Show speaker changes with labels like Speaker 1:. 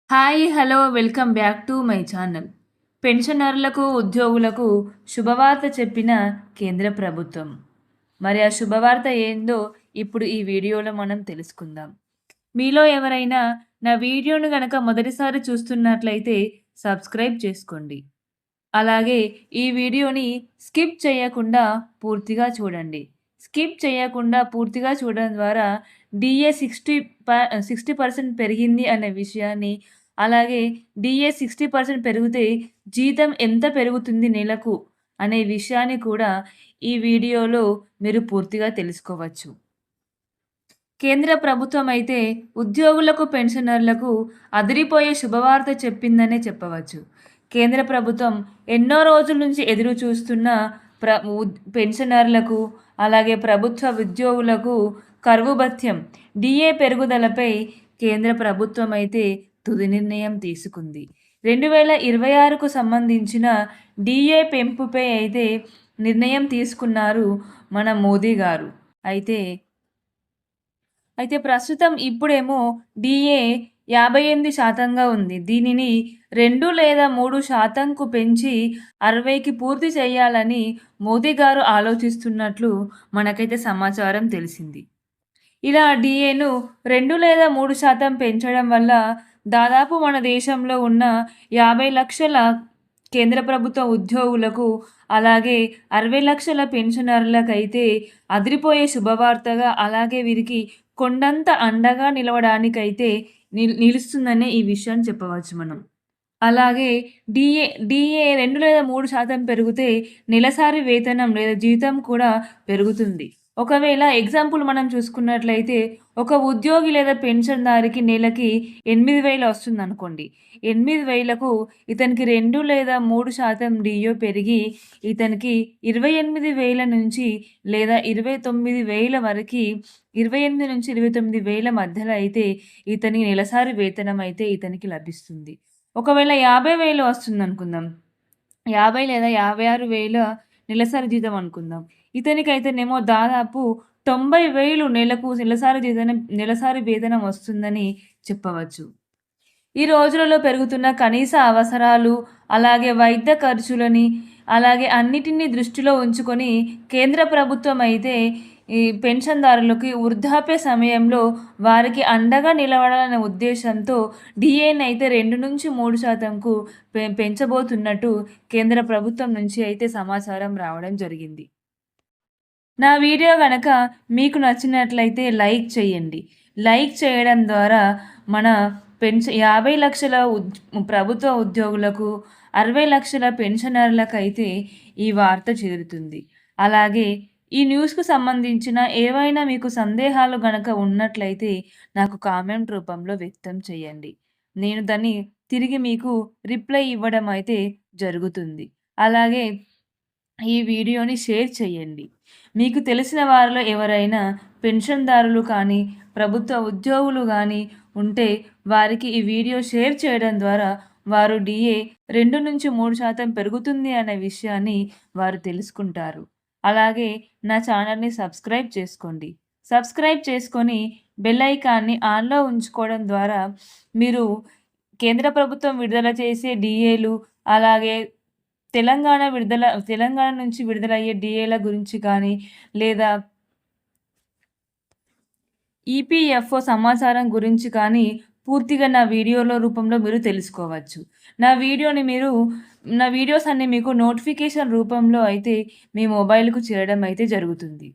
Speaker 1: Hi! Hello! Welcome back to my channel. పెన్షనర్లకు, ఉద్యోగులకు శుభవార్త చెప్పిన కేంద్ర ప్రభుత్వం. మరి ఆ శుభవార్త ఏందో ఇప్పుడు ఈ వీడియోలో మనం తెలుసుకుందాం. మీలో ఎవరైనా నా వీడియోను గనక మొదటిసారి చూస్తున్నట్లయితే సబ్స్క్రైబ్ చేసుకోండి. అలాగే ఈ వీడియోని స్కిప్ చేయకుండా పూర్తిగా చూడండి. స్కిప్ చేయకుండా పూర్తిగా చూడడం ద్వారా డీఏ 60% పెరిగింది అనే విషయాన్ని, అలాగే డీఏ 60% పెరిగితే జీతం ఎంత పెరుగుతుంది నెలకు అనే విషయాన్ని కూడా ఈ వీడియోలో మీరు పూర్తిగా తెలుసుకోవచ్చు. కేంద్ర ప్రభుత్వం అయితే ఉద్యోగులకు, పెన్షనర్లకు అదిరిపోయే శుభవార్త చెప్పిందనే చెప్పవచ్చు. కేంద్ర ప్రభుత్వం ఎన్నో రోజుల నుంచి ఎదురు చూస్తున్న పెన్షనర్లకు, అలాగే ప్రభుత్వ ఉద్యోగులకు కరువు భత్యం, డీఏ పెరుగుదలపై కేంద్ర ప్రభుత్వం అయితే తుది నిర్ణయం తీసుకుంది. 2026కు సంబంధించిన డీఏ పెంపుపై అయితే నిర్ణయం తీసుకున్నారు మన మోదీ గారు. అయితే అయితే ప్రస్తుతం ఇప్పుడేమో డీఏ 58% ఉంది. దీనిని 2 లేదా 3%కు పెంచి 60కి పూర్తి చేయాలని మోదీ గారు ఆలోచిస్తున్నట్లు మనకైతే సమాచారం తెలిసింది. ఇలా డీఏను 2 లేదా 3% పెంచడం వల్ల దాదాపు మన దేశంలో ఉన్న 50,00,000 కేంద్ర ప్రభుత్వ ఉద్యోగులకు, అలాగే 60,00,000 పెన్షనర్లకైతే అదిరిపోయే శుభవార్తగా, అలాగే వీరికి కొండంత అండగా నిలవడానికైతే నిలుస్తుందనే ఈ విషయాన్ని చెప్పవచ్చు మనం. అలాగే డీఏ 2 లేదా 3% పెరిగితే నెలసరి వేతనం లేదా జీతం కూడా పెరుగుతుంది. ఒకవేళ ఎగ్జాంపుల్ మనం చూసుకున్నట్లయితే ఒక ఉద్యోగి లేదా పెన్షన్‌దారికి నెలకి 8,000 వస్తుందనుకోండి. 8,000కు ఇతనికి 2 లేదా 3% డీఏ పెరిగి ఇతనికి 28,000 నుంచి లేదా 29,000 వరకి, 28,000-29,000 మధ్యలో అయితే ఇతని నెలసరి వేతనం అయితే ఇతనికి లభిస్తుంది. ఒకవేళ 50,000 వస్తుందనుకుందాం. 50 లేదా 56,000 నెలసరి జీతం అనుకుందాం. ఇతనికైతేనేమో దాదాపు 90,000 నెలకు నెలసరి వేతనం వస్తుందని చెప్పవచ్చు. ఈ రోజులలో పెరుగుతున్న కనీస అవసరాలు, అలాగే వైద్య ఖర్చులని, అలాగే అన్నిటిని దృష్టిలో ఉంచుకొని కేంద్ర ప్రభుత్వం అయితే ఈ పెన్షన్‌దారులకి వృద్ధాప్య సమయంలో వారికి అండగా నిలబడాలనే ఉద్దేశంతో డీఏని అయితే 2-3%కు పెంచబోతున్నట్టు కేంద్ర ప్రభుత్వం నుంచి అయితే సమాచారం రావడం జరిగింది. నా వీడియో గనక మీకు నచ్చినట్లయితే లైక్ చేయండి. లైక్ చేయడం ద్వారా మన 50,00,000 ప్రభుత్వ ఉద్యోగులకు, 60,00,000 పెన్షనర్లకైతే ఈ వార్త చేరుతుంది. అలాగే ఈ న్యూస్‌కు సంబంధించిన ఏవైనా మీకు సందేహాలు గనక ఉన్నట్లయితే నాకు కామెంట్ రూపంలో వ్యక్తం చేయండి. నేను దాన్ని తిరిగి మీకు రిప్లై ఇవ్వడం అయితే జరుగుతుంది. అలాగే ఈ వీడియోని షేర్ చేయండి. మీకు తెలిసిన వారిలో ఎవరైనా పెన్షన్‌దారులు కానీ, ప్రభుత్వ ఉద్యోగులు గానీ ఉంటే వారికి ఈ వీడియో షేర్ చేయడం ద్వారా వారు డీఏ 2-3% పెరుగుతుంది అనే విషయాన్ని వారు తెలుసుకుంటారు. అలాగే నా ఛానల్‌ని సబ్స్క్రైబ్ చేసుకోండి. సబ్స్క్రైబ్ చేసుకొని బెల్ ఐకాన్‌ని ఆన్‌లో ఉంచుకోవడం ద్వారా మీరు కేంద్ర ప్రభుత్వం విడుదల చేసే డీఏలు, అలాగే తెలంగాణ నుంచి విడుదలయ్యే డీఏల గురించి కానీ, లేదా ఈపీఎఫ్ఓ సమాచారం గురించి కానీ పూర్తిగా నా వీడియోల రూపంలో మీరు తెలుసుకోవచ్చు. నా వీడియోస్ అన్నీ మీకు నోటిఫికేషన్ రూపంలో అయితే మీ మొబైల్‌కు చేరడం అయితే జరుగుతుంది.